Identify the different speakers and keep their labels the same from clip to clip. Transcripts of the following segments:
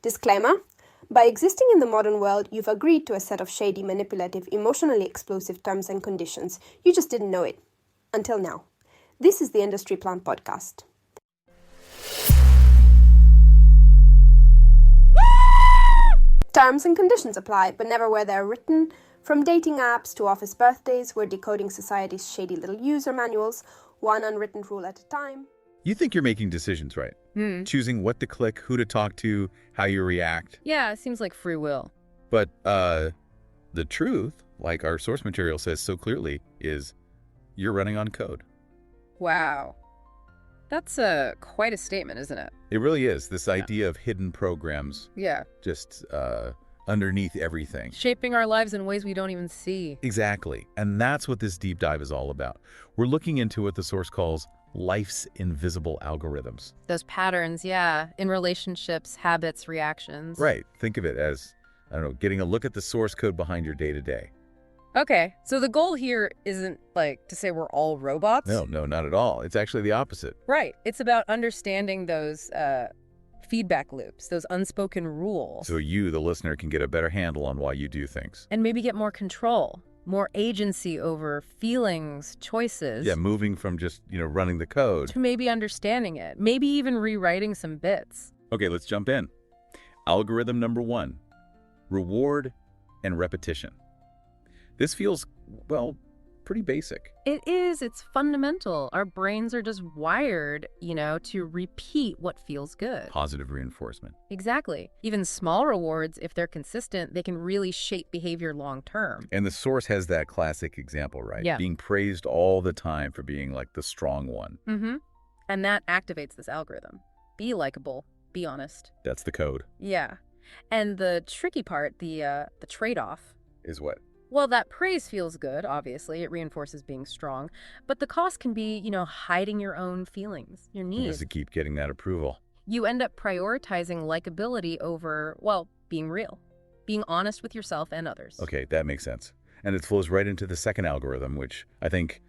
Speaker 1: Disclaimer: by existing in the modern world, you've agreed to a set of shady, manipulative, emotionally explosive terms and conditions. You just didn't know it. Until now. This is the Industry Plant Podcast. Terms and conditions apply, but never where they're written. From dating apps to office birthdays, we're decoding society's shady little user manuals, one unwritten rule at a time.
Speaker 2: You think you're making decisions, right? Choosing what to click, who to talk to, how you react.
Speaker 3: Yeah, it seems like free will.
Speaker 2: But the truth, like our source material says so clearly, is you're running on code.
Speaker 3: Wow. That's quite a statement, isn't it?
Speaker 2: It really is. This idea of hidden programs.
Speaker 3: Yeah.
Speaker 2: Just underneath everything.
Speaker 3: Shaping our lives in ways we don't even see.
Speaker 2: Exactly. And that's what this deep dive is all about. We're looking into what the source calls life's invisible algorithms.
Speaker 3: Those patterns, yeah, in relationships, habits, reactions.
Speaker 2: Right. Think of it as, I don't know, getting a look at the source code behind your day-to-day.
Speaker 3: Okay, so the goal here isn't like to say we're all robots.
Speaker 2: No, not at all. It's actually the opposite.
Speaker 3: Right. It's about understanding those feedback loops, those unspoken rules.
Speaker 2: So you, the listener, can get a better handle on why you do things.
Speaker 3: And maybe get more control, more agency over feelings, choices.
Speaker 2: Yeah, moving from just, running the code.
Speaker 3: To maybe understanding it, maybe even rewriting some bits.
Speaker 2: Okay, let's jump in. Algorithm number 1, reward and repetition. This feels, pretty basic.
Speaker 3: It is. It's fundamental. Our brains are just wired, to repeat what feels good.
Speaker 2: Positive reinforcement.
Speaker 3: Exactly. Even small rewards, if they're consistent, they can really shape behavior long term.
Speaker 2: And the source has that classic example, right?
Speaker 3: Yeah.
Speaker 2: Being praised all the time for being like the strong one.
Speaker 3: Mm-hmm. And that activates this algorithm. Be likable. Be honest.
Speaker 2: That's the code.
Speaker 3: Yeah. And the tricky part, the trade-off.
Speaker 2: Is what?
Speaker 3: Well, that praise feels good, obviously. It reinforces being strong. But the cost can be, hiding your own feelings, your needs.
Speaker 2: Just to keep getting that approval.
Speaker 3: You end up prioritizing likability over, being real. Being honest with yourself and others.
Speaker 2: Okay, that makes sense. And it flows right into the second algorithm, which I think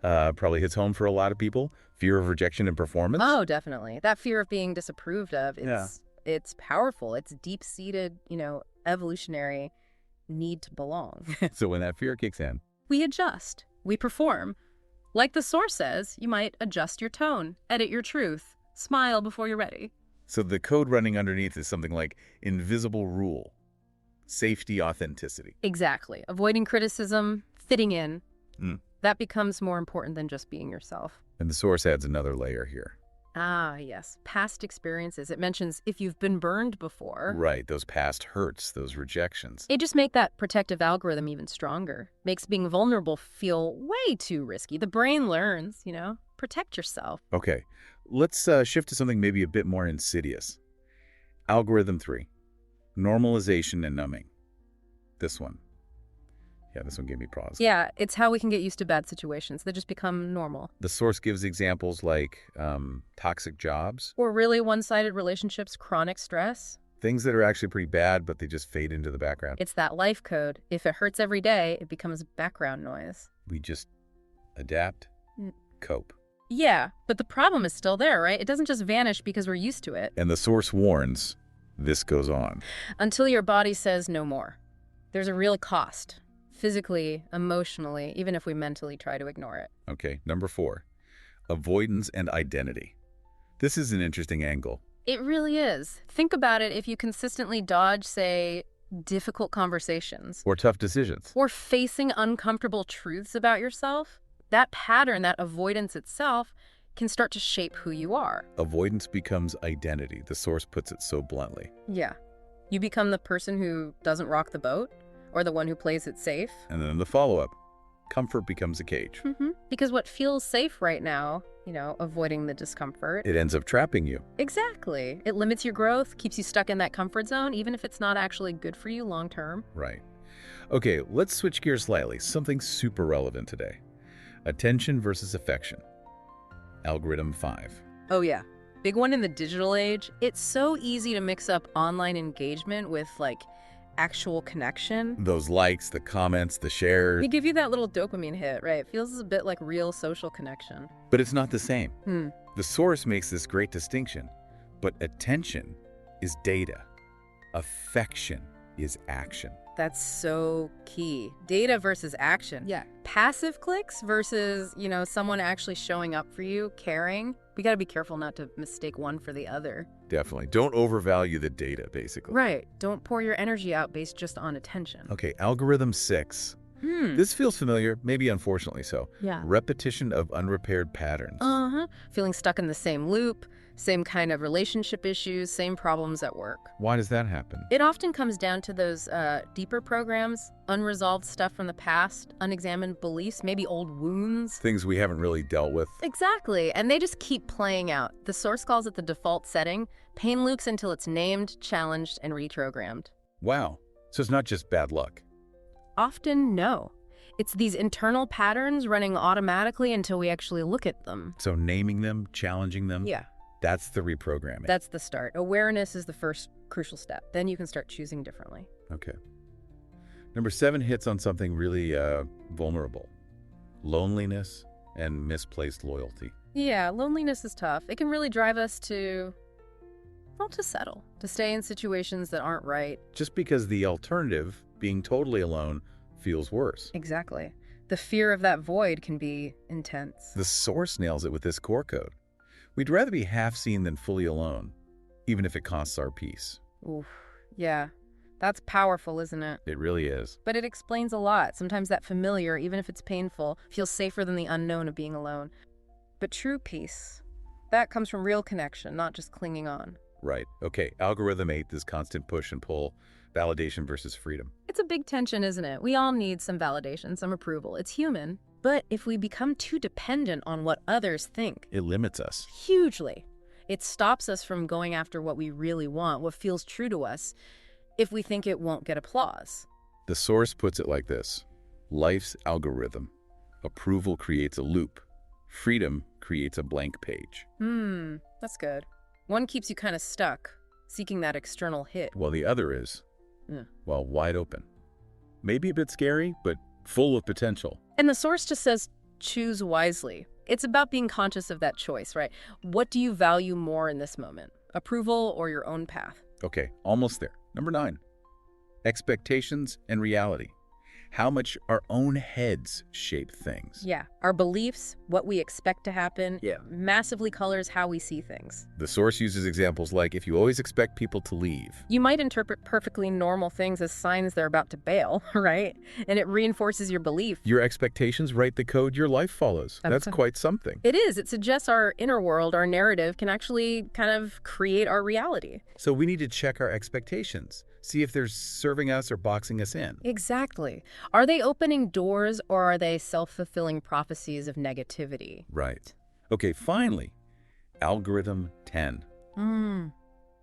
Speaker 2: probably hits home for a lot of people. Fear of rejection and performance.
Speaker 3: Oh, definitely. That fear of being disapproved of, it's powerful. It's deep-seated, evolutionary need to belong.
Speaker 2: So when that fear kicks in,
Speaker 3: we adjust. We perform. Like the source says, you might adjust your tone, edit your truth, smile before you're ready.
Speaker 2: So the code running underneath is something like invisible rule, safety, authenticity.
Speaker 3: Exactly. Avoiding criticism, fitting in.
Speaker 2: Mm.
Speaker 3: That becomes more important than just being yourself.
Speaker 2: And the source adds another layer here.
Speaker 3: Ah, yes. Past experiences. It mentions if you've been burned before.
Speaker 2: Right. Those past hurts, those rejections.
Speaker 3: It just makes that protective algorithm even stronger. Makes being vulnerable feel way too risky. The brain learns, protect yourself.
Speaker 2: Okay. Let's shift to something maybe a bit more insidious. Algorithm 3, normalization and numbing. This one. Yeah, this one gave me pause.
Speaker 3: Yeah, it's how we can get used to bad situations. They just become normal.
Speaker 2: The source gives examples like toxic jobs.
Speaker 3: Or really one-sided relationships, chronic stress.
Speaker 2: Things that are actually pretty bad, but they just fade into the background.
Speaker 3: It's that life code. If it hurts every day, it becomes background noise.
Speaker 2: We just adapt, cope.
Speaker 3: Yeah, but the problem is still there, right? It doesn't just vanish because we're used to it.
Speaker 2: And the source warns, this goes on.
Speaker 3: Until your body says no more. There's a real cost. Physically, emotionally, even if we mentally try to ignore it.
Speaker 2: Okay, number 4, avoidance and identity. This is an interesting angle.
Speaker 3: It really is. Think about it if you consistently dodge, say, difficult conversations.
Speaker 2: Or tough decisions.
Speaker 3: Or facing uncomfortable truths about yourself. That pattern, that avoidance itself, can start to shape who you are.
Speaker 2: Avoidance becomes identity. The source puts it so bluntly.
Speaker 3: Yeah. You become the person who doesn't rock the boat. Or the one who plays it safe.
Speaker 2: And then the follow-up, comfort becomes a cage.
Speaker 3: Mm-hmm. Because what feels safe right now, avoiding the discomfort.
Speaker 2: It ends up trapping you.
Speaker 3: Exactly. It limits your growth, keeps you stuck in that comfort zone, even if it's not actually good for you long term.
Speaker 2: Right. Okay, let's switch gears slightly. Something super relevant today. Attention versus affection. Algorithm 5.
Speaker 3: Oh, yeah. Big one in the digital age. It's so easy to mix up online engagement with, actual connection.
Speaker 2: Those likes, the comments, the shares.
Speaker 3: They give you that little dopamine hit, right? It feels a bit like real social connection.
Speaker 2: But it's not the same. The source makes this great distinction. But attention is data. Affection is action.
Speaker 3: That's so key. Data versus action.
Speaker 1: Yeah.
Speaker 3: Passive clicks versus, someone actually showing up for you, caring. We got to be careful not to mistake one for the other.
Speaker 2: Definitely. Don't overvalue the data, basically.
Speaker 3: Right. Don't pour your energy out based just on attention.
Speaker 2: Okay, algorithm 6. This feels familiar, maybe unfortunately so.
Speaker 3: Yeah.
Speaker 2: Repetition of unrepaired patterns.
Speaker 3: Feeling stuck in the same loop, same kind of relationship issues, same problems at work.
Speaker 2: Why does that happen?
Speaker 3: It often comes down to those deeper programs, unresolved stuff from the past, unexamined beliefs, maybe old wounds.
Speaker 2: Things we haven't really dealt with.
Speaker 3: Exactly, and they just keep playing out. The source calls it the default setting. Pain loops until it's named, challenged, and reprogrammed.
Speaker 2: Wow. So it's not just bad luck.
Speaker 3: Often, no. It's these internal patterns running automatically until we actually look at them.
Speaker 2: So naming them, challenging them,
Speaker 3: Yeah,
Speaker 2: that's the reprogramming.
Speaker 3: that's the start. Awareness is the first crucial step. Then you can start choosing differently.
Speaker 2: Okay. Number 7 hits on something really vulnerable. Loneliness and misplaced loyalty.
Speaker 3: Yeah, loneliness is tough. It can really drive us to settle, to stay in situations that aren't right.
Speaker 2: Just because the alternative, being totally alone, feels worse.
Speaker 3: Exactly. The fear of that void can be intense.
Speaker 2: The source nails it with this core code. We'd rather be half seen than fully alone, even if it costs our peace.
Speaker 3: Oof. Yeah. That's powerful, isn't it?
Speaker 2: It really is.
Speaker 3: But it explains a lot. Sometimes that familiar, even if it's painful, feels safer than the unknown of being alone. But true peace, that comes from real connection, not just clinging on.
Speaker 2: Right. Okay, algorithm 8, this constant push and pull, validation versus freedom.
Speaker 3: It's a big tension, isn't it? We all need some validation, some approval. It's human. But if we become too dependent on what others think,
Speaker 2: It limits us.
Speaker 3: hugely, it stops us from going after what we really want, what feels true to us, if we think it won't get applause.
Speaker 2: The source puts it like this. Life's algorithm. Approval creates a loop. Freedom creates a blank page.
Speaker 3: That's good. One keeps you kind of stuck, seeking that external hit.
Speaker 2: While the other is,
Speaker 3: Yeah.
Speaker 2: well, wide open. Maybe a bit scary, but full of potential.
Speaker 3: And the source just says, choose wisely. It's about being conscious of that choice, right? What do you value more in this moment? Approval or your own path?
Speaker 2: Okay, almost there. Number 9. Expectations and reality. How much our own heads shape things.
Speaker 3: Yeah. Our beliefs, what we expect to happen,
Speaker 2: Yeah.
Speaker 3: massively colors how we see things.
Speaker 2: The source uses examples like, if you always expect people to leave.
Speaker 3: You might interpret perfectly normal things as signs they're about to bail, right? And it reinforces your belief.
Speaker 2: Your expectations write the code your life follows. That's quite something.
Speaker 3: It is. It suggests our inner world, our narrative, can actually kind of create our reality.
Speaker 2: So we need to check our expectations. See if they're serving us or boxing us in.
Speaker 3: Exactly. Are they opening doors or are they self-fulfilling prophecies of negativity?
Speaker 2: Right. Okay, finally, algorithm 10. And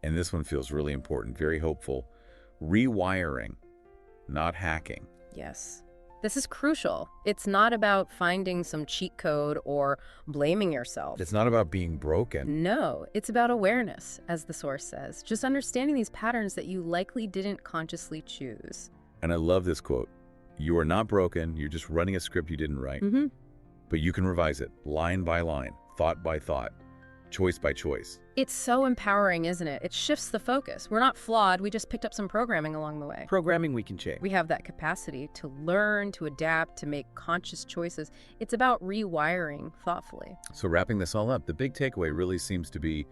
Speaker 2: this one feels really important, very hopeful. Rewiring, not hacking.
Speaker 3: Yes. This is crucial. It's not about finding some cheat code or blaming yourself.
Speaker 2: It's not about being broken.
Speaker 3: No, it's about awareness, as the source says. Just understanding these patterns that you likely didn't consciously choose.
Speaker 2: And I love this quote. You are not broken. You're just running a script you didn't write. But you can revise it line by line, thought by thought, choice by choice.
Speaker 3: It's so empowering, isn't it? It shifts the focus. We're not flawed. We just picked up some programming along the way.
Speaker 2: Programming we can change.
Speaker 3: We have that capacity to learn, to adapt, to make conscious choices. It's about rewiring thoughtfully.
Speaker 2: So wrapping this all up, the big takeaway really seems to be,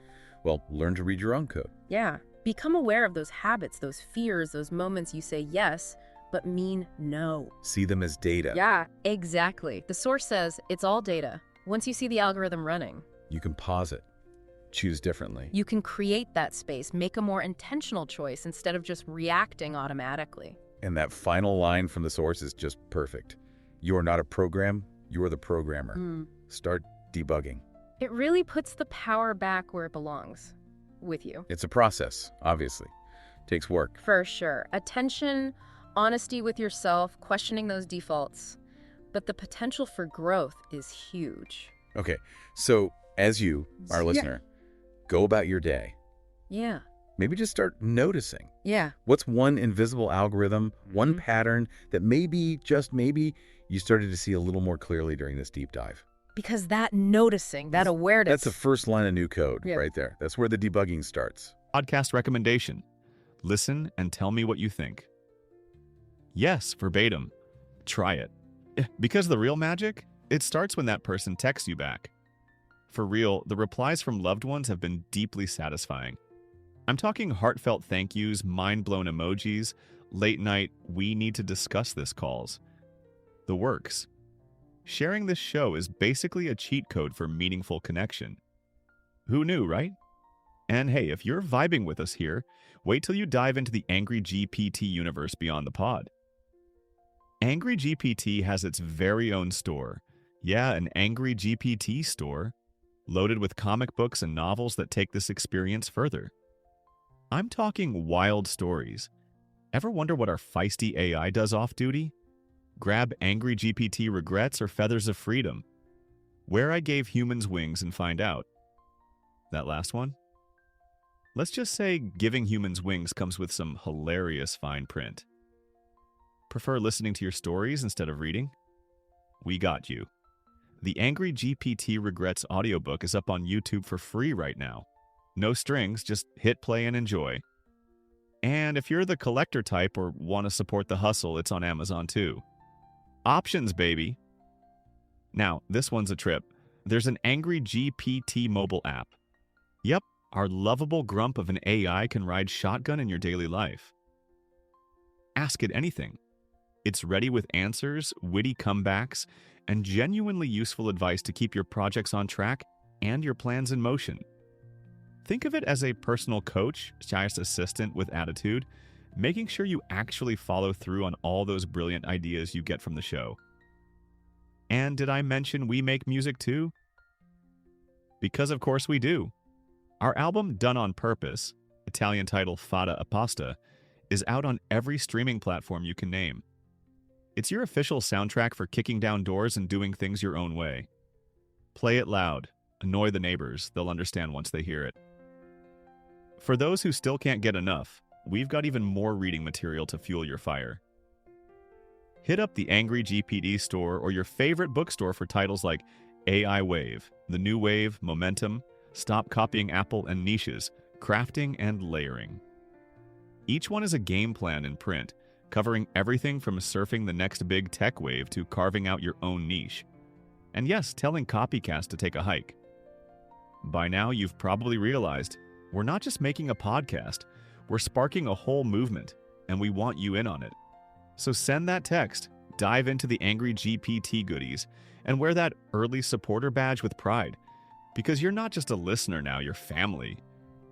Speaker 2: well, learn to read your own code.
Speaker 3: Yeah. Become aware of those habits, those fears, those moments you say yes, but mean no.
Speaker 2: See them as data.
Speaker 3: Yeah, exactly. The source says it's all data. Once you see the algorithm running,
Speaker 2: You can pause it, choose differently.
Speaker 3: you can create that space, make a more intentional choice instead of just reacting automatically.
Speaker 2: And that final line from the source is just perfect. You are not a program, you are the programmer. Start debugging.
Speaker 3: It really puts the power back where it belongs, with you.
Speaker 2: It's a process, obviously. Takes work.
Speaker 3: For sure. Attention, honesty with yourself, questioning those defaults. But the potential for growth is huge.
Speaker 2: Okay, so as you, our listener, go about your day,
Speaker 3: Yeah.
Speaker 2: maybe just start noticing.
Speaker 3: Yeah.
Speaker 2: What's one invisible algorithm, one pattern that maybe, just maybe, you started to see a little more clearly during this deep dive?
Speaker 3: Because that noticing, that awareness.
Speaker 2: That's the first line of new code
Speaker 3: Yeah.
Speaker 2: right there. That's where the debugging starts.
Speaker 4: Podcast recommendation. Listen and tell me what you think. Yes, verbatim. Try it. Because the real magic, it starts when that person texts you back. For real, the replies from loved ones have been deeply satisfying. I'm talking heartfelt thank yous, mind-blown emojis, late-night, we need to discuss this calls. The works. Sharing this show is basically a cheat code for meaningful connection. Who knew, right? And hey, if you're vibing with us here, wait till you dive into the Angry GPT universe beyond the pod. Angry GPT has its very own store. Yeah, an Angry GPT store, loaded with comic books and novels that take this experience further. I'm talking wild stories. Ever wonder what our feisty AI does off-duty? Grab Angry GPT Regrets or Feathers of Freedom. Where I gave humans wings and find out. That last one? Let's just say giving humans wings comes with some hilarious fine print. Prefer listening to your stories instead of reading? We got you. The Angry GPT Regrets audiobook is up on YouTube for free right now. No strings, just hit play and enjoy. And if you're the collector type or want to support the hustle, it's on Amazon too. Options, baby. Now, this one's a trip. There's an Angry GPT mobile app. Yep, our lovable grump of an AI can ride shotgun in your daily life. Ask it anything. It's ready with answers, witty comebacks, and genuinely useful advice to keep your projects on track and your plans in motion. Think of it as a personal coach, / assistant with attitude, making sure you actually follow through on all those brilliant ideas you get from the show. And did I mention we make music too? Because of course we do. Our album Done on Purpose, Italian title Fata Apposta, is out on every streaming platform you can name. It's your official soundtrack for kicking down doors and doing things your own way. Play it loud. Annoy the neighbors. They'll understand once they hear it. For those who still can't get enough, we've got even more reading material to fuel your fire. Hit up the Angry GPT store or your favorite bookstore for titles like AI Wave, The New Wave, Momentum, Stop Copying Apple, and Niches, Crafting and Layering. Each one is a game plan in print, covering everything from surfing the next big tech wave to carving out your own niche. And yes, telling copycats to take a hike. By now, you've probably realized we're not just making a podcast, we're sparking a whole movement, and we want you in on it. So send that text, dive into the Angry GPT goodies, and wear that early supporter badge with pride. Because you're not just a listener now, you're family.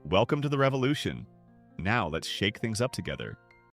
Speaker 4: Welcome to the revolution. Now let's shake things up together.